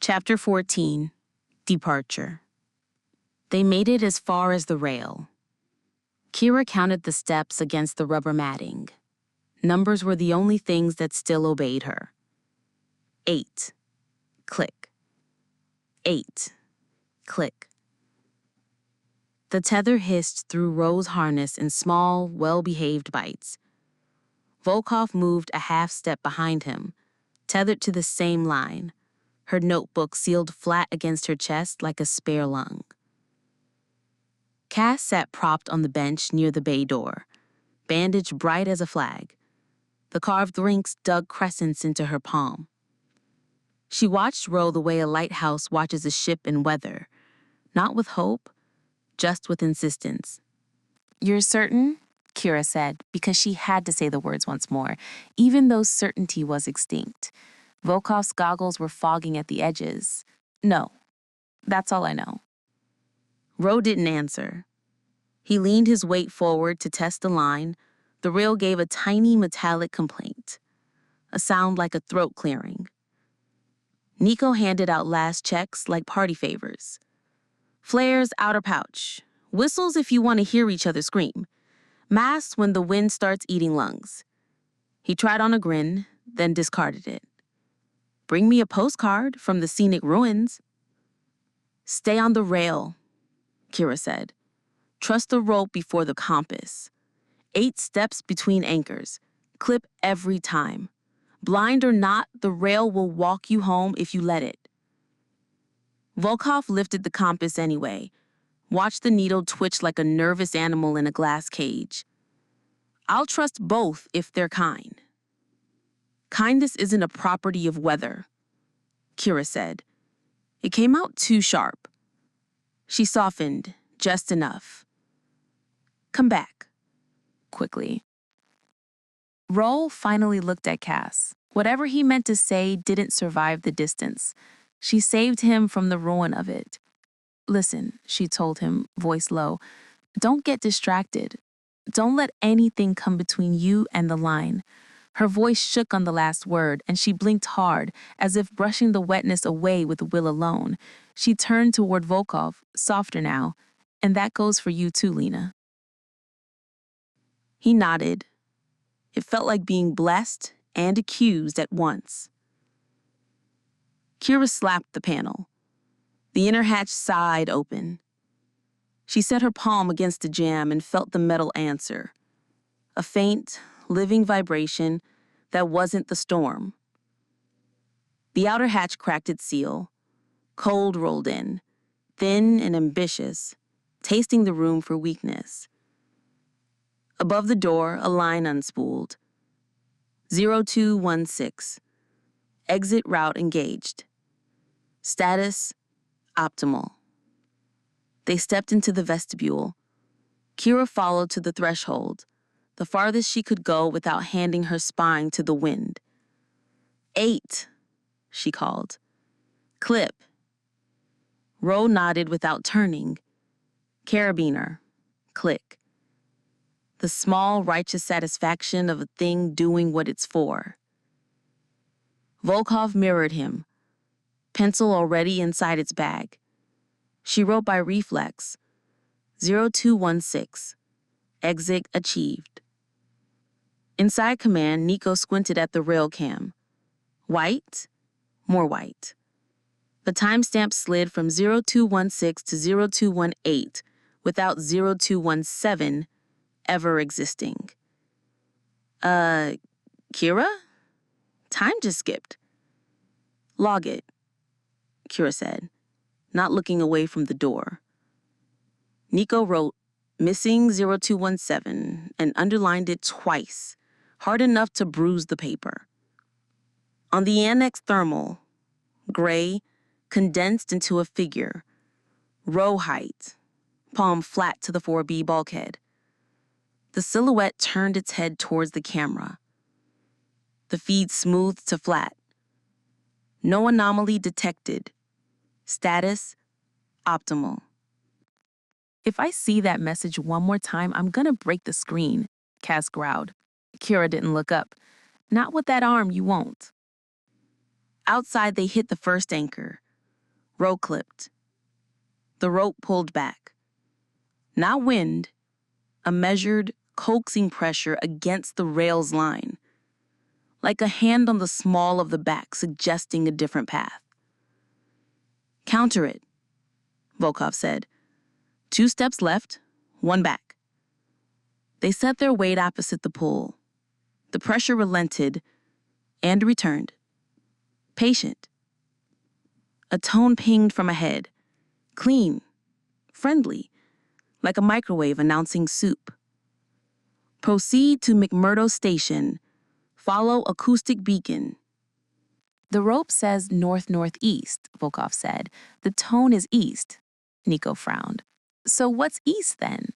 Chapter 14, Departure. They made it as far as the rail. Kira counted the steps against the rubber matting. Numbers were the only things that still obeyed her. 8. Click. 8. Click. The tether hissed through Ro's harness in small, well-behaved bites. Volkov moved a half step behind him, tethered to the same line, her notebook sealed flat against her chest like a spare lung. Cass sat propped on the bench near the bay door, bandage bright as a flag. The carved links dug crescents into her palm. She watched Ro the way a lighthouse watches a ship in weather, not with hope, just with insistence. "You're certain?" Kira said, because she had to say the words once more, even though certainty was extinct. Volkov's goggles were fogging at the edges. "No, that's all I know." Ro didn't answer. He leaned his weight forward to test the line. The reel gave a tiny metallic complaint, a sound like a throat clearing. Nico handed out last checks like party favors. Flares, outer pouch. Whistles if you want to hear each other scream. Masks when the wind starts eating lungs. He tried on a grin, then discarded it. Bring me a postcard from the scenic ruins. Stay on the rail, Kira said. Trust the rope before the compass. 8 steps between anchors. Clip every time. Blind or not, the rail will walk you home if you let it. Volkov lifted the compass anyway. Watched the needle twitch like a nervous animal in a glass cage. I'll trust both if they're kind. Kindness isn't a property of weather, Kira said. It came out too sharp. She softened, just enough. Come back, quickly. Ro finally looked at Cass. Whatever he meant to say didn't survive the distance. She saved him from the ruin of it. "Listen," she told him, voice low. "Don't get distracted. Don't let anything come between you and the line." Her voice shook on the last word, and she blinked hard, as if brushing the wetness away with will alone. She turned toward Volkov, softer now. "And that goes for you too, Lena." He nodded. It felt like being blessed and accused at once. Kira slapped the panel. The inner hatch sighed open. She set her palm against the jamb and felt the metal answer. A faint, living vibration that wasn't the storm. The outer hatch cracked its seal. Cold rolled in, thin and ambitious, tasting the room for weakness. Above the door, a line unspooled. 0216. Exit route engaged. Status, optimal. They stepped into the vestibule. Kira followed to the threshold, the farthest she could go without handing her spine to the wind. 8, she called. Clip. Ro nodded without turning. Carabiner. Click. The small, righteous satisfaction of a thing doing what it's for. Volkov mirrored him, pencil already inside its bag. She wrote by reflex. 0216. Exit achieved. Inside command, Nico squinted at the rail cam. White, more white. The timestamp slid from 0216 to 0218 without 0217 ever existing. Kira? Time just skipped. Log it, Kira said, not looking away from the door. Nico wrote, missing 0217, and underlined it twice, hard enough to bruise the paper. On the annex thermal, gray, condensed into a figure, row height, palm flat to the 4B bulkhead. The silhouette turned its head towards the camera. The feed smoothed to flat. No anomaly detected. Status, optimal. "If I see that message one more time, I'm gonna break the screen," Cass growled. Kira didn't look up. "Not with that arm, you won't." Outside, they hit the first anchor, Row clipped. The rope pulled back. Not wind, a measured, coaxing pressure against the rail's line, like a hand on the small of the back suggesting a different path. Counter it, Volkov said. 2 steps left, 1 back. They set their weight opposite the pull. The pressure relented and returned. Patient. A tone pinged from ahead, clean, friendly, like a microwave announcing soup. Proceed to McMurdo Station. Follow acoustic beacon. The rope says north-northeast, Volkov said. The tone is east. Nico frowned. So what's east then?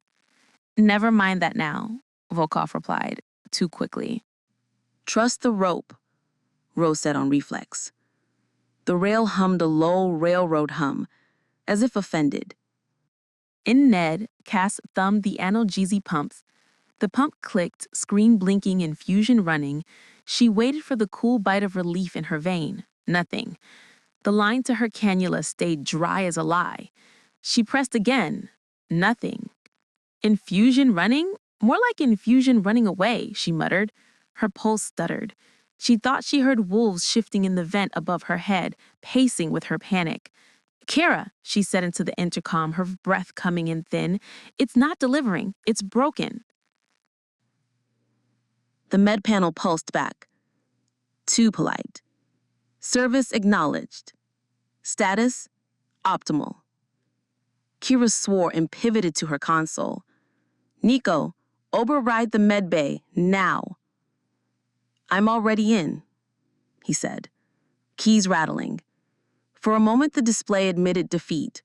Never mind that now, Volkov replied, too quickly. Trust the rope, Rose said on reflex. The rail hummed a low railroad hum, as if offended. In Ned, Cass thumbed the analgesic pumps. The pump clicked, screen blinking and fusion running. She waited for the cool bite of relief in her vein. Nothing. The line to her cannula stayed dry as a lie. She pressed again. Nothing. Infusion running? More like infusion running away, she muttered. Her pulse stuttered. She thought she heard wolves shifting in the vent above her head, pacing with her panic. Kira, she said into the intercom, her breath coming in thin. It's not delivering. It's broken. The med panel pulsed back. Too polite. Service acknowledged. Status, optimal. Kira swore and pivoted to her console. Nico, override the med bay, now. I'm already in, he said, keys rattling. For a moment, the display admitted defeat.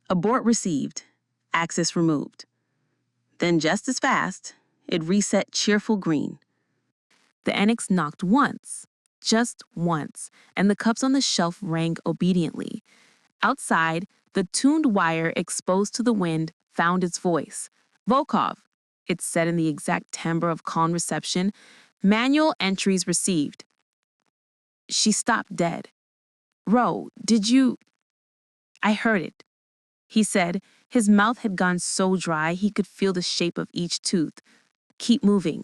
Abort received, access removed. Then just as fast, it reset cheerful green. The annex knocked once, just once, and the cups on the shelf rang obediently. Outside, the tuned wire exposed to the wind found its voice. Volkov, it said in the exact timbre of calm reception. Manual entries received. She stopped dead. Ro, did you... I heard it, he said. His mouth had gone so dry he could feel the shape of each tooth. Keep moving.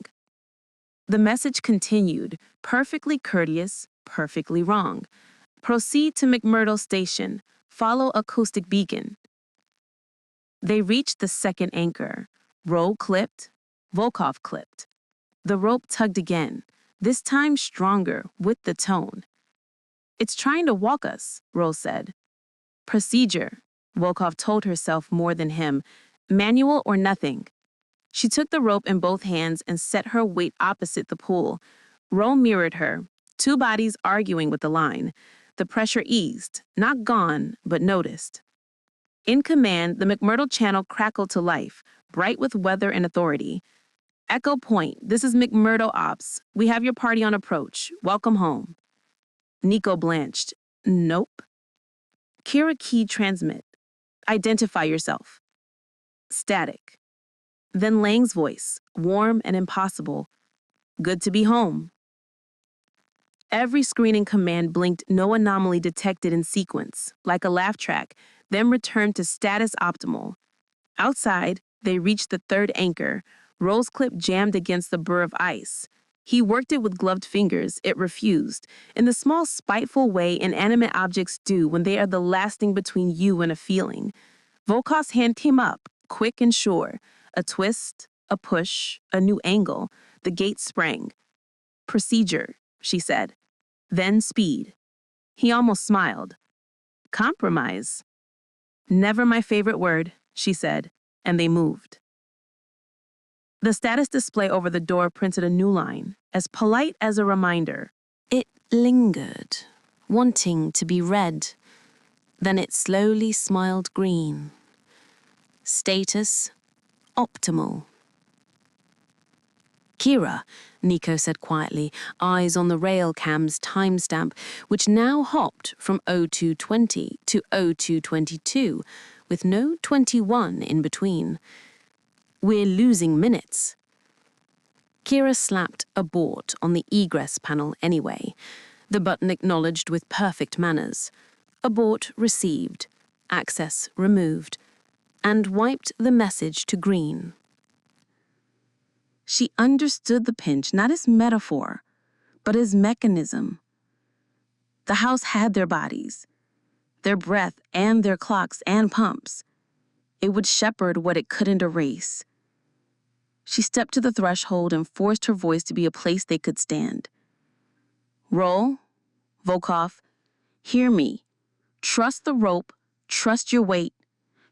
The message continued, perfectly courteous, perfectly wrong. Proceed to McMurdo Station. Follow acoustic beacon. They reached the second anchor. Ro clipped. Volkov clipped. The rope tugged again, this time stronger, with the tone. It's trying to walk us, Rose said. Procedure, Volkov told herself more than him. Manual or nothing. She took the rope in both hands and set her weight opposite the pool. Ro mirrored her, 2 bodies arguing with the line. The pressure eased, not gone, but noticed. In command, the McMurdo channel crackled to life, bright with weather and authority. Echo Point, this is McMurdo Ops. We have your party on approach. Welcome home. Nico blanched. Nope. Kira keyed transmit. Identify yourself. Static. Then Lang's voice, warm and impossible. Good to be home. Every screen in command blinked no anomaly detected in sequence, like a laugh track, then returned to status optimal. Outside, they reached the third anchor. Roll's clip jammed against the burr of ice. He worked it with gloved fingers. It refused, in the small, spiteful way inanimate objects do when they are the last thing between you and a feeling. Volkov's hand came up, quick and sure. A twist, a push, a new angle. The gate sprang. Procedure, she said. Then speed. He almost smiled. Compromise. Never my favorite word, she said, and they moved. The status display over the door printed a new line, as polite as a reminder. It lingered, wanting to be read. Then it slowly smiled green. Status, optimal. Kira, Nico said quietly, eyes on the rail cam's timestamp, which now hopped from 0220 to 0222, with no 21 in between. We're losing minutes. Kira slapped abort on the egress panel anyway. The button acknowledged with perfect manners. Abort received, access removed, and wiped the message to green. She understood the pinch not as metaphor, but as mechanism. The house had their bodies, their breath and their clocks and pumps. It would shepherd what it couldn't erase. She stepped to the threshold and forced her voice to be a place they could stand. Roll, Volkov, hear me. Trust the rope, trust your weight,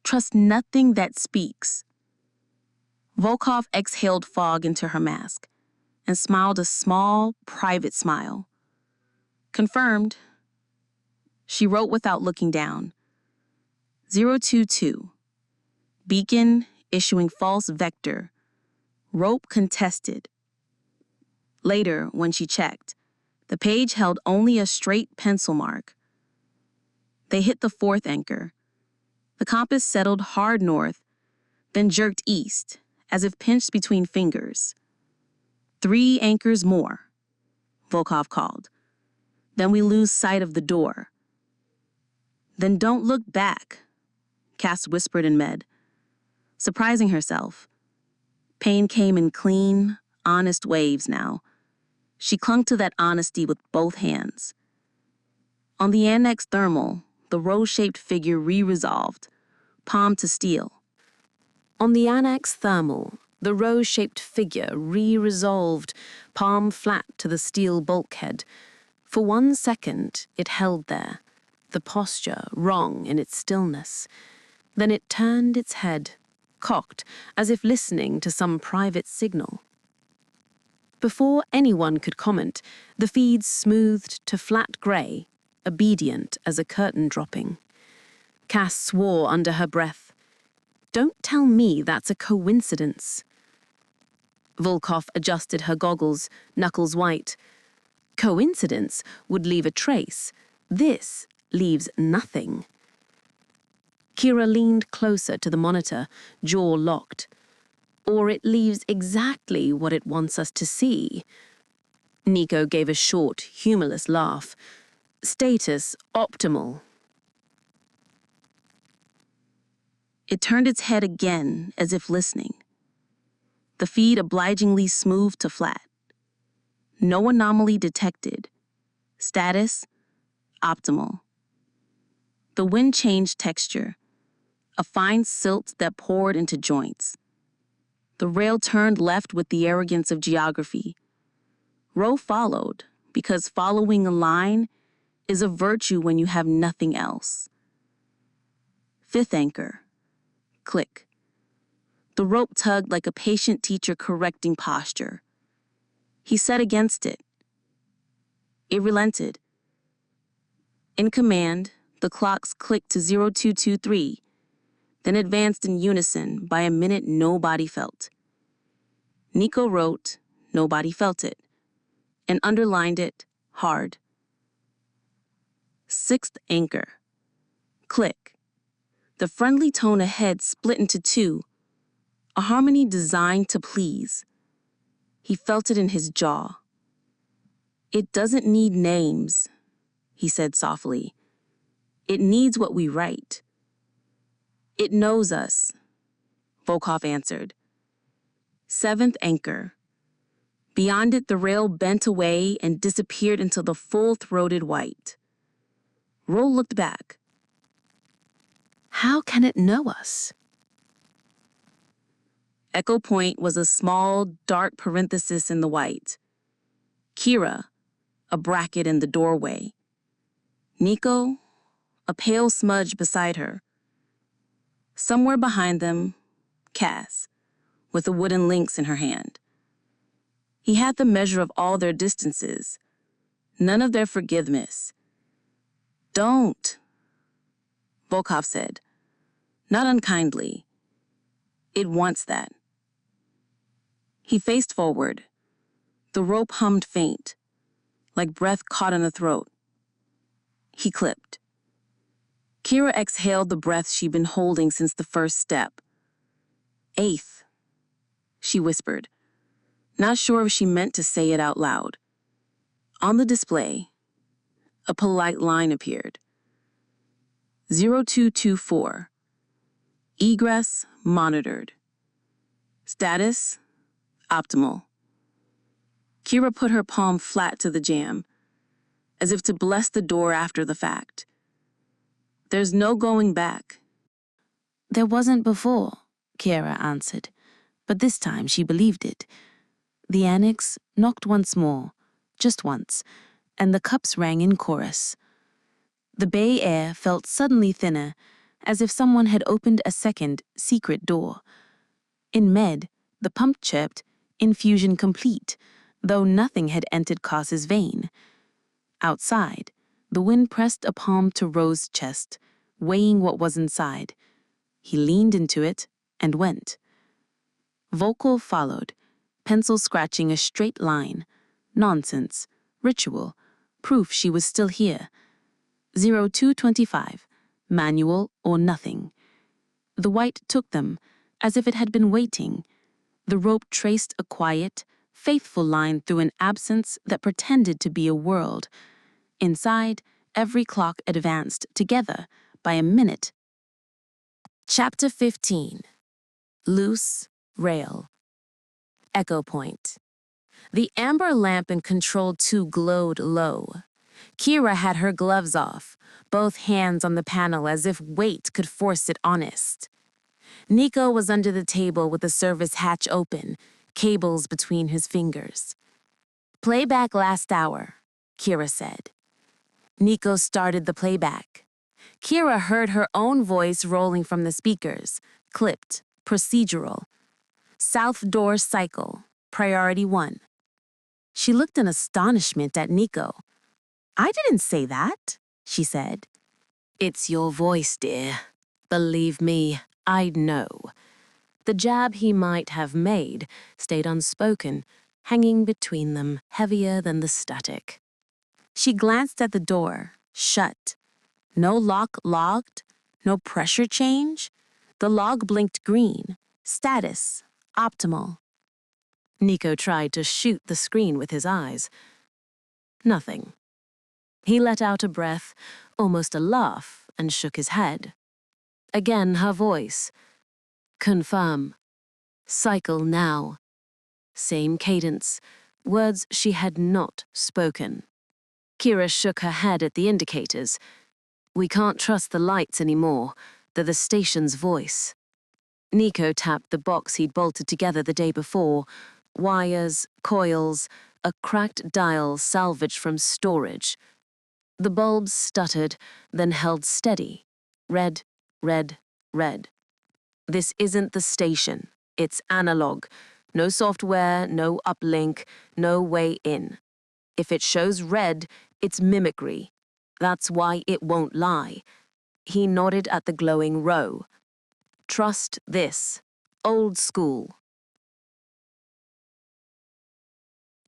trust nothing that speaks. Volkov exhaled fog into her mask and smiled a small, private smile. Confirmed. She wrote without looking down. 022. Beacon issuing false vector. Rope contested. Later, when she checked, the page held only a straight pencil mark. They hit the fourth anchor. The compass settled hard north, then jerked east, as if pinched between fingers. 3 anchors more, Volkov called. Then we lose sight of the door. Then don't look back, Cass whispered in Med. Surprising herself. Pain came in clean, honest waves now. She clung to that honesty with both hands. On the annex thermal, the rose-shaped figure re-resolved, palm to steel. On the annex thermal, the rose-shaped figure re-resolved, palm flat to the steel bulkhead. For 1 second, it held there, the posture wrong in its stillness. Then it turned its head, cocked, as if listening to some private signal. Before anyone could comment, the feed smoothed to flat grey, obedient as a curtain dropping. Cass swore under her breath. Don't tell me that's a coincidence. Volkov adjusted her goggles, knuckles white. Coincidence would leave a trace. This leaves nothing. Kira leaned closer to the monitor, jaw locked. Or it leaves exactly what it wants us to see. Nico gave a short, humorless laugh. Status optimal. It turned its head again, as if listening. The feed obligingly smoothed to flat. No anomaly detected. Status optimal. The wind changed texture, a fine silt that poured into joints. The rail turned left with the arrogance of geography. Row followed, because following a line is a virtue when you have nothing else. 5th anchor. Click. The rope tugged like a patient teacher correcting posture. He set against it. It relented. In command, the clocks clicked to 0223, then advanced in unison by a minute nobody felt. Nico wrote, nobody felt it, and underlined it hard. 6th anchor. Click. The friendly tone ahead split into 2, a harmony designed to please. He felt it in his jaw. It doesn't need names, he said softly. It needs what we write. It knows us, Volkov answered. 7th anchor. Beyond it, the rail bent away and disappeared into the full-throated white. Roll looked back. How can it know us? Echo Point was a small, dark parenthesis in the white. Kira, a bracket in the doorway. Nico, a pale smudge beside her. Somewhere behind them, Cass, with a wooden lynx in her hand. He had the measure of all their distances, none of their forgiveness. Don't, Volkov said, not unkindly. It wants that. He faced forward. The rope hummed faint, like breath caught in the throat. He clipped. Kira exhaled the breath she'd been holding since the first step. 8th, she whispered, not sure if she meant to say it out loud. On the display, a polite line appeared. 0224. Egress monitored. Status optimal. Kira put her palm flat to the jamb, as if to bless the door after the fact. There's no going back. There wasn't before, Kira answered, but this time she believed it. The annex knocked once more, just once, and the cups rang in chorus. The bay air felt suddenly thinner, as if someone had opened a second, secret door. In Med, the pump chirped, infusion complete, though nothing had entered Cass's vein. Outside, the wind pressed a palm to Rose's chest, weighing what was inside. He leaned into it and went. Volkov followed, pencil scratching a straight line. Nonsense. Ritual. Proof she was still here. 0225. Manual or nothing. The white took them, as if it had been waiting. The rope traced a quiet, faithful line through an absence that pretended to be a world. Inside, every clock advanced together by a minute. Chapter 15. Loose Rail. Echo Point. The amber lamp in Control 2 glowed low. Kira had her gloves off, both hands on the panel as if weight could force it honest. Nico was under the table with the service hatch open, cables between his fingers. Playback last hour, Kira said. Nico started the playback. Kira heard her own voice rolling from the speakers, clipped, procedural. South door cycle, priority 1. She looked in astonishment at Nico. I didn't say that, she said. It's your voice, dear. Believe me, I'd know. The jab he might have made stayed unspoken, hanging between them, heavier than the static. She glanced at the door, shut. No lock logged, no pressure change. The log blinked green. Status, optimal. Nico tried to shoot the screen with his eyes. Nothing. He let out a breath, almost a laugh, and shook his head. Again her voice. Confirm. Cycle now. Same cadence, words she had not spoken. Kira shook her head at the indicators. We can't trust the lights anymore. They're the station's voice. Nico tapped the box he'd bolted together the day before. Wires, coils, a cracked dial salvaged from storage. The bulbs stuttered, then held steady. Red, red, red. This isn't the station. It's analog. No software, no uplink, no way in. If it shows red, it's mimicry. That's why it won't lie. He nodded at the glowing row. Trust this. Old school.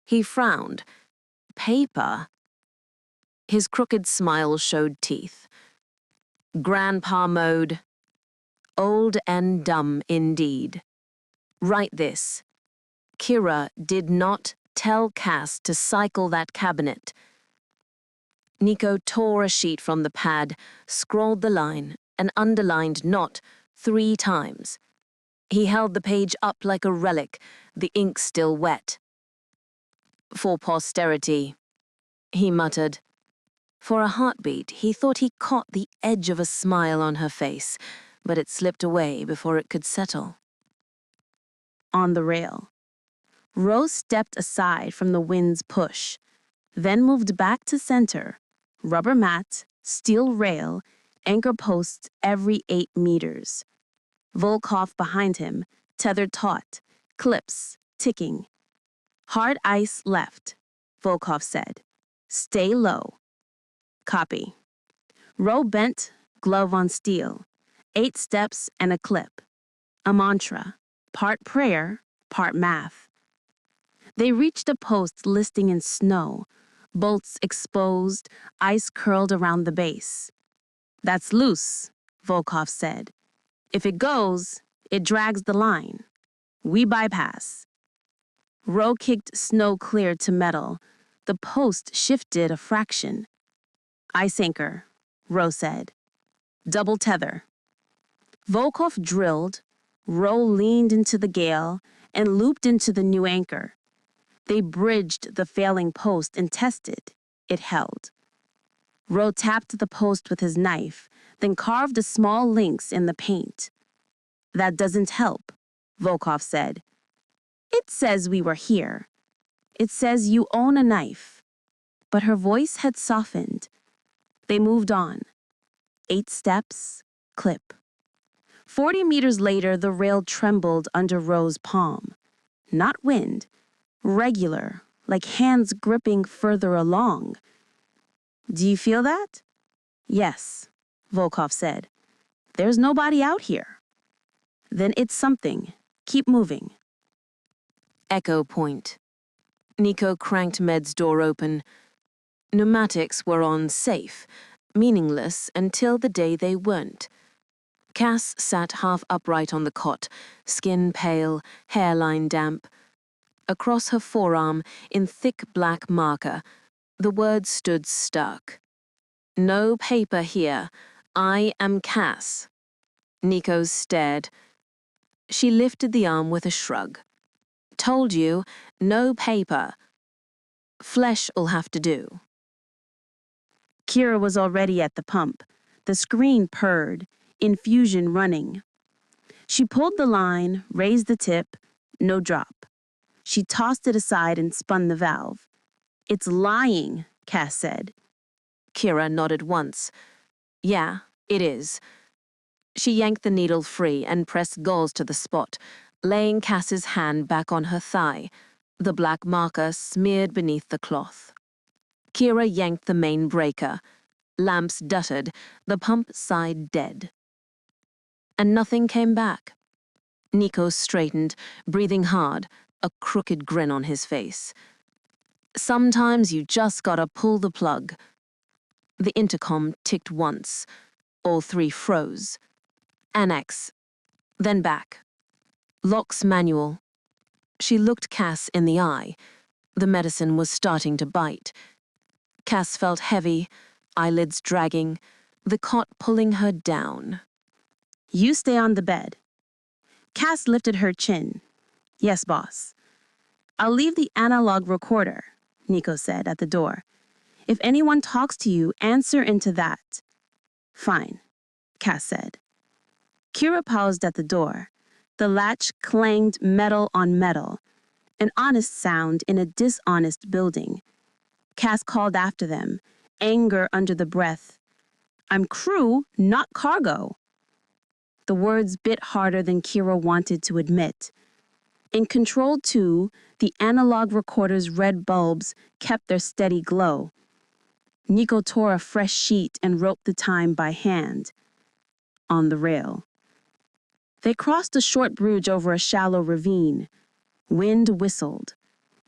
He frowned. Paper? His crooked smile showed teeth. Grandpa mode. Old and dumb indeed. Write this. Kira did not tell Cass to cycle that cabinet. Nico tore a sheet from the pad, scrawled the line, and underlined not 3 times. He held the page up like a relic, the ink still wet. For posterity, he muttered. For a heartbeat, he thought he caught the edge of a smile on her face, but it slipped away before it could settle. On the rail. Rose stepped aside from the wind's push, then moved back to center. Rubber mat, steel rail, anchor posts every 8 meters. Volkov behind him, tethered taut, clips, ticking. Hard ice left, Volkov said. Stay low. Copy. Row bent, glove on steel. 8 steps and a clip. A mantra, part prayer, part math. They reached a post listing in snow, bolts exposed, ice curled around the base. That's loose, Volkov said. If it goes, it drags the line. We bypass. Row kicked snow clear to metal. The post shifted a fraction. Ice anchor, Row said. Double tether. Volkov drilled, Ro leaned into the gale, and looped into the new anchor. They bridged the failing post and tested. It held. Ro tapped the post with his knife, then carved a small lynx in the paint. That doesn't help, Volkov said. It says we were here. It says you own a knife. But her voice had softened. They moved on. 8 steps, clip. 40 meters later, the rail trembled under Ro's palm. Not wind, regular, like hands gripping further along. Do you feel that? Yes, Volkov said. There's nobody out here. Then it's something. Keep moving. Echo point. Nico cranked Med's door open. Pneumatics were on safe, meaningless until the day they weren't. Cass sat half upright on the cot, skin pale, hairline damp. Across her forearm, in thick black marker, the words stood stark. No paper here. I am Cass. Nico stared. She lifted the arm with a shrug. Told you, no paper. Flesh'll have to do. Kira was already at the pump. The screen purred, infusion running. She pulled the line, raised the tip, no drop. She tossed it aside and spun the valve. It's lying, Cass said. Kira nodded once. Yeah, it is. She yanked the needle free and pressed gauze to the spot, laying Cass's hand back on her thigh, the black marker smeared beneath the cloth. Kira yanked the main breaker. Lamps duttered, the pump sighed dead. And nothing came back. Nico straightened, breathing hard, a crooked grin on his face. Sometimes you just gotta pull the plug. The intercom ticked once. All 3 froze. Annex. Then back. Lock's manual. She looked Cass in the eye. The medicine was starting to bite. Cass felt heavy, eyelids dragging, the cot pulling her down. You stay on the bed. Cass lifted her chin. Yes, boss. I'll leave the analog recorder, Nico said at the door. If anyone talks to you, answer into that. Fine, Cass said. Kira paused at the door. The latch clanged metal on metal, an honest sound in a dishonest building. Cass called after them, anger under the breath. I'm crew, not cargo. The words bit harder than Kira wanted to admit. In Control 2, the analog recorder's red bulbs kept their steady glow. Nico tore a fresh sheet and wrote the time by hand. On the rail. They crossed a short bridge over a shallow ravine. Wind whistled.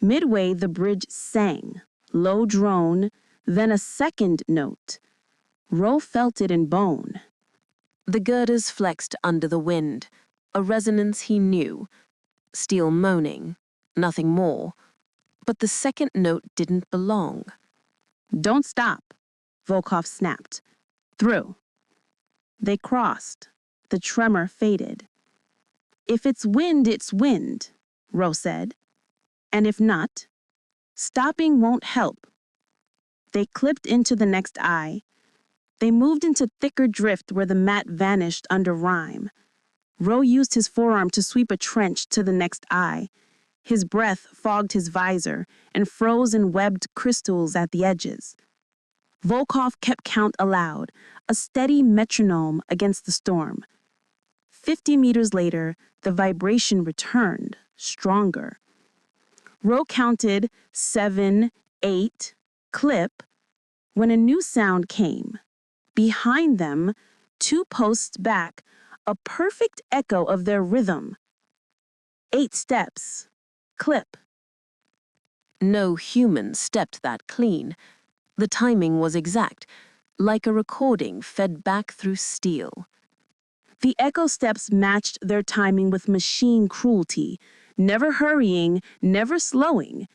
Midway, the bridge sang, low drone, then a second note. Ro felt it in bone. The girders flexed under the wind, a resonance he knew. Steel moaning, nothing more. But the second note didn't belong. Don't stop, Volkov snapped. Through. They crossed. The tremor faded. If it's wind, Ro said. And if not, stopping won't help. They clipped into the next eye. They moved into thicker drift where the mat vanished under rime. Ro used his forearm to sweep a trench to the next eye. His breath fogged his visor and froze in webbed crystals at the edges. Volkov kept count aloud, a steady metronome against the storm. 50 meters later, the vibration returned, stronger. Ro counted 7, 8, clip, when a new sound came. Behind them, 2 posts back, a perfect echo of their rhythm. 8 steps, clip. No human stepped that clean. The timing was exact, like a recording fed back through steel. The echo steps matched their timing with machine cruelty, never hurrying, never slowing.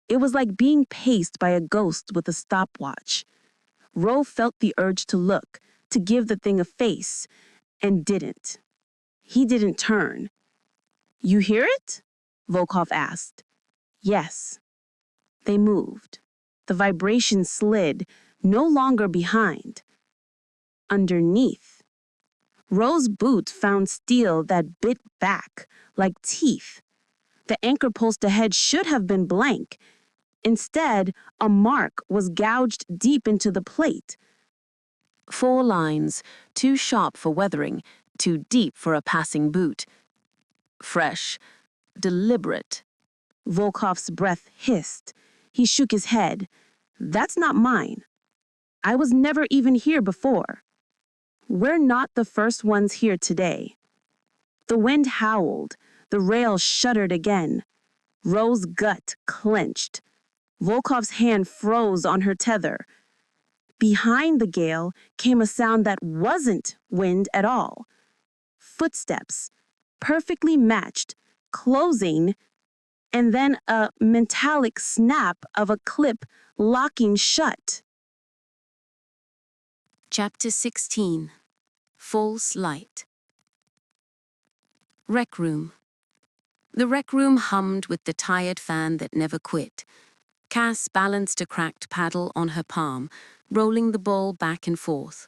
It was like being paced by a ghost with a stopwatch. Ro felt the urge to look, to give the thing a face, and didn't. He didn't turn. You hear it? Volkov asked. Yes. They moved. The vibration slid, no longer behind. Underneath. Ro's boots found steel that bit back, like teeth. The anchor post ahead should have been blank. Instead, a mark was gouged deep into the plate. 4 lines, too sharp for weathering, too deep for a passing boot. Fresh, deliberate. Volkov's breath hissed. He shook his head. That's not mine. I was never even here before. We're not the first ones here today. The wind howled. The rail shuddered again. Ro's gut clenched. Volkov's hand froze on her tether. Behind the gale came a sound that wasn't wind at all. Footsteps, perfectly matched, closing, and then a metallic snap of a clip locking shut. Chapter 16. False Light. Rec Room. The rec room hummed with the tired fan that never quit. Cass balanced a cracked paddle on her palm, rolling the ball back and forth.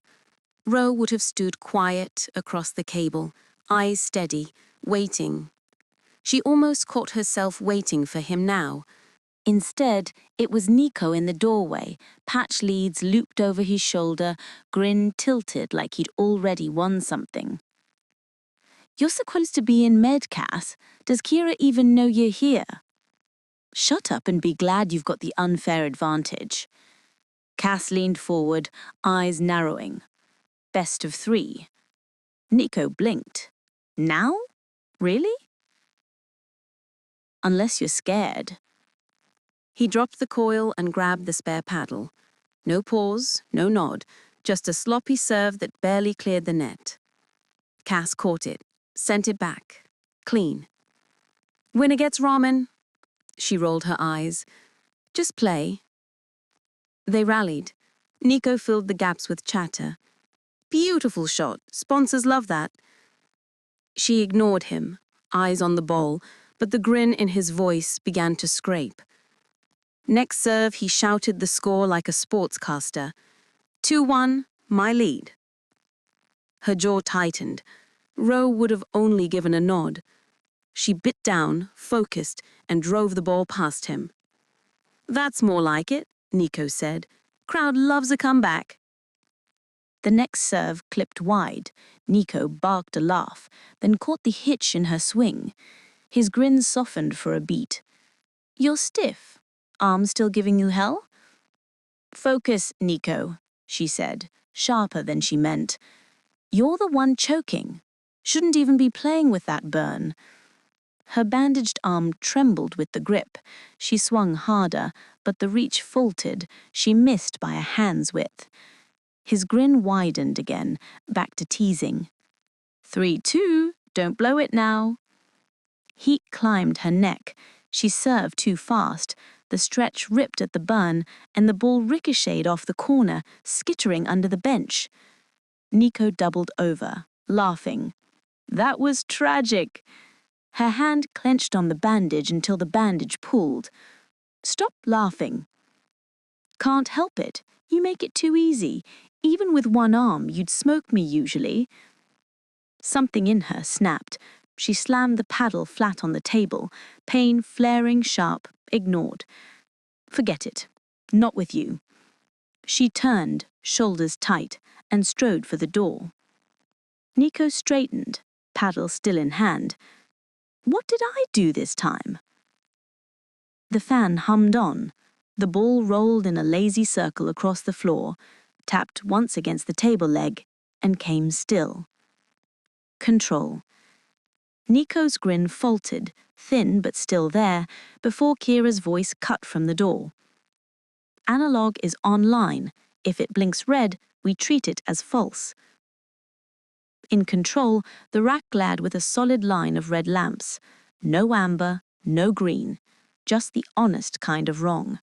Ro would have stood quiet across the cable, eyes steady, waiting. She almost caught herself waiting for him now. Instead, it was Nico in the doorway, patch leads looped over his shoulder, grin tilted like he'd already won something. You're supposed to be in med, Cass. Does Kira even know you're here? Shut up and be glad you've got the unfair advantage. Cass leaned forward, eyes narrowing. Best of 3. Nico blinked. Now? Really? Unless you're scared. He dropped the coil and grabbed the spare paddle. No pause, no nod, just a sloppy serve that barely cleared the net. Cass caught it, sent it back. Clean. Winner gets ramen. She rolled her eyes. Just play. They rallied. Nico filled the gaps with chatter. Beautiful shot. Sponsors love that. She ignored him, eyes on the ball, but the grin in his voice began to scrape. Next serve, he shouted the score like a sportscaster. 2-1, my lead. Her jaw tightened. Ro would have only given a nod. She bit down, focused, and drove the ball past him. That's more like it, Nico said. Crowd loves a comeback. The next serve clipped wide. Nico barked a laugh, then caught the hitch in her swing. His grin softened for a beat. You're stiff. Arm still giving you hell? Focus, Nico, she said, sharper than she meant. You're the one choking. Shouldn't even be playing with that burn. Her bandaged arm trembled with the grip. She swung harder, but the reach faltered. She missed by a hand's width. His grin widened again, back to teasing. 3-2, don't blow it now. Heat climbed her neck. She served too fast. The stretch ripped at the burn, and the ball ricocheted off the corner, skittering under the bench. Nico doubled over, laughing. That was tragic. Her hand clenched on the bandage until the bandage pulled. Stop laughing. Can't help it. You make it too easy. Even with one arm, you'd smoke me usually. Something in her snapped. She slammed the paddle flat on the table, pain flaring sharp, ignored. Forget it. Not with you. She turned, shoulders tight, and strode for the door. Nico straightened, paddle still in hand. What did I do this time? The fan hummed on. The ball rolled in a lazy circle across the floor, tapped once against the table leg, and came still. Control. Nico's grin faltered, thin but still there, before Kira's voice cut from the door. Analog is online. If it blinks red, we treat it as false. In control, the rack glared with a solid line of red lamps. No amber, no green. Just the honest kind of wrong.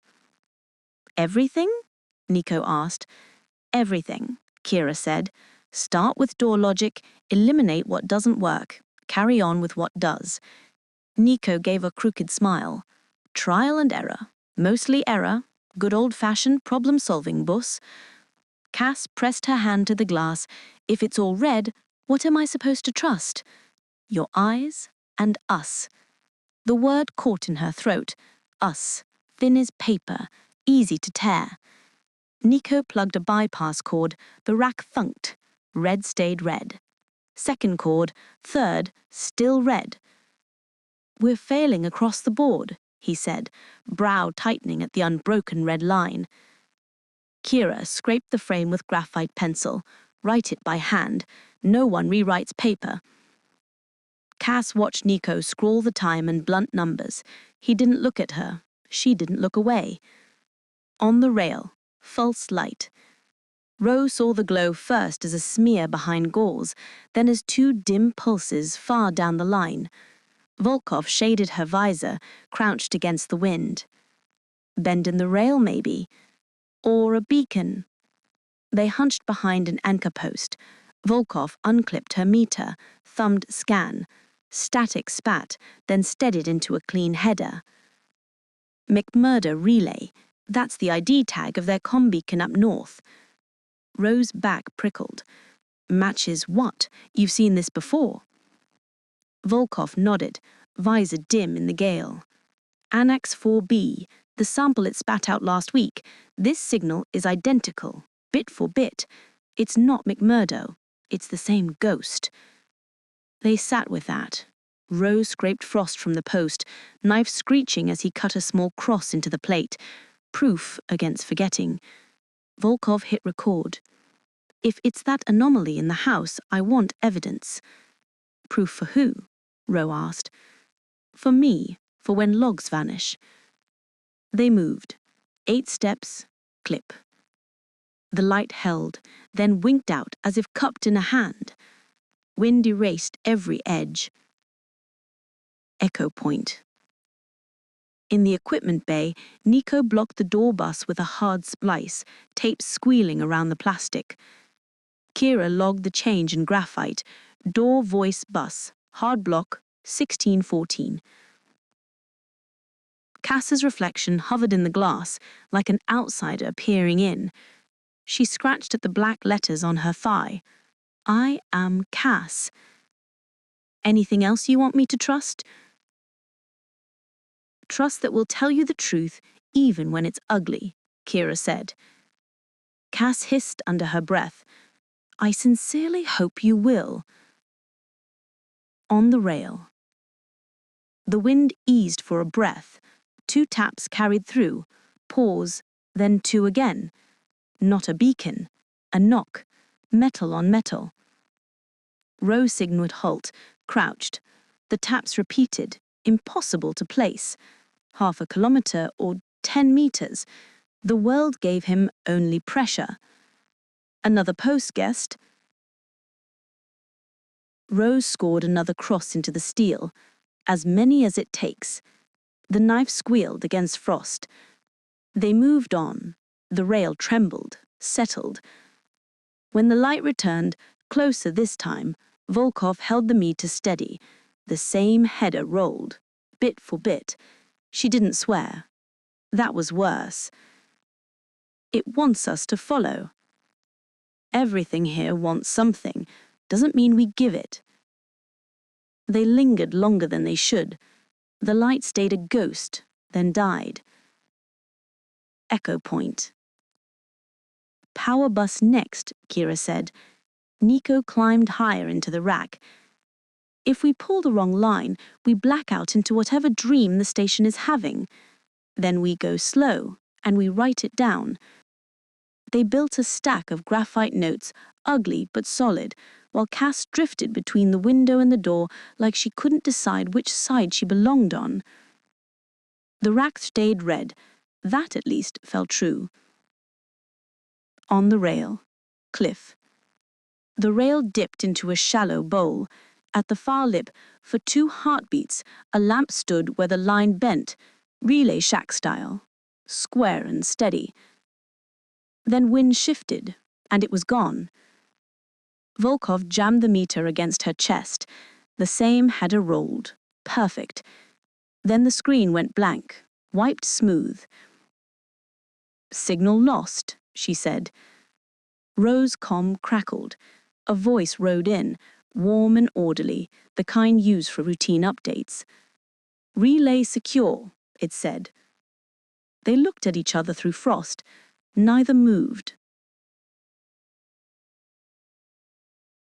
Everything? Nico asked. Everything, Kira said. Start with door logic, eliminate what doesn't work, carry on with what does. Nico gave a crooked smile. Trial and error. Mostly error. Good old-fashioned problem-solving, boss. Cass pressed her hand to the glass. If it's all red, what am I supposed to trust? Your eyes and us. The word caught in her throat. Us. Thin as paper. Easy to tear. Nico plugged a bypass cord. The rack thunked. Red stayed red. Second cord. Third. Still red. We're failing across the board, he said, brow tightening at the unbroken red line. Kira scraped the frame with graphite pencil. Write it by hand. No one rewrites paper. Cass watched Nico scrawl the time and blunt numbers. He didn't look at her. She didn't look away. On the rail. False light. Rose saw the glow first as a smear behind gauze, then as two dim pulses far down the line. Volkov shaded her visor, crouched against the wind. Bend in the rail, maybe. Or a beacon. They hunched behind an anchor post. Volkov unclipped her meter, thumbed scan. Static spat, then steadied into a clean header. McMurdo relay. That's the ID tag of their comm beacon up north. Rose's back prickled. Matches what? You've seen this before. Volkov nodded, visor dim in the gale. Annex 4B, the sample it spat out last week. This signal is identical, bit for bit. It's not McMurdo. It's the same ghost. They sat with that. Rose scraped frost from the post, knife screeching as he cut a small cross into the plate. Proof against forgetting. Volkov hit record. If it's that anomaly in the house, I want evidence. Proof for who? Roe asked. For me, for when logs vanish. They moved. 8 steps, clip. The light held, then winked out as if cupped in a hand. Wind erased every edge. Echo point. In the equipment bay, Nico blocked the door bus with a hard splice, tape squealing around the plastic. Kira logged the change in graphite. Door voice bus, hard block, 1614. Cass's reflection hovered in the glass, like an outsider peering in. She scratched at the black letters on her thigh. I am Cass. Anything else you want me to trust? Trust that will tell you the truth, even when it's ugly, Kira said. Cass hissed under her breath. I sincerely hope you will. On the rail. The wind eased for a breath. 2 taps carried through. Pause, then 2 again. Not a beacon. A knock. Metal on metal. Rose signaled halt, crouched. The taps repeated. Impossible to place. 1/2 kilometer or 10 meters. The world gave him only pressure. Another post guessed. Rose scored another cross into the steel. As many as it takes. The knife squealed against frost. They moved on. The rail trembled, settled. When the light returned, closer this time, Volkov held the meter steady. The same header rolled, bit for bit. She didn't swear. That was worse. It wants us to follow. Everything here wants something. Doesn't mean we give it. They lingered longer than they should. The light stayed a ghost, then died. Echo point. Power bus next, Kira said. Nico climbed higher into the rack. If we pull the wrong line, we black out into whatever dream the station is having. Then we go slow, and we write it down. They built a stack of graphite notes, ugly but solid, while Cass drifted between the window and the door like she couldn't decide which side she belonged on. The rack stayed red. That, at least, felt true. On the rail. Cliff. The rail dipped into a shallow bowl. At the far lip, for 2 heartbeats, a lamp stood where the line bent, relay shack style, square and steady. Then wind shifted, and it was gone. Volkov jammed the meter against her chest. The same header rolled. Perfect. Then the screen went blank, wiped smooth. "Signal lost," she said. Rose's comm crackled. A voice rode in, warm and orderly, the kind used for routine updates. "Relay secure," it said. They looked at each other through frost. Neither moved.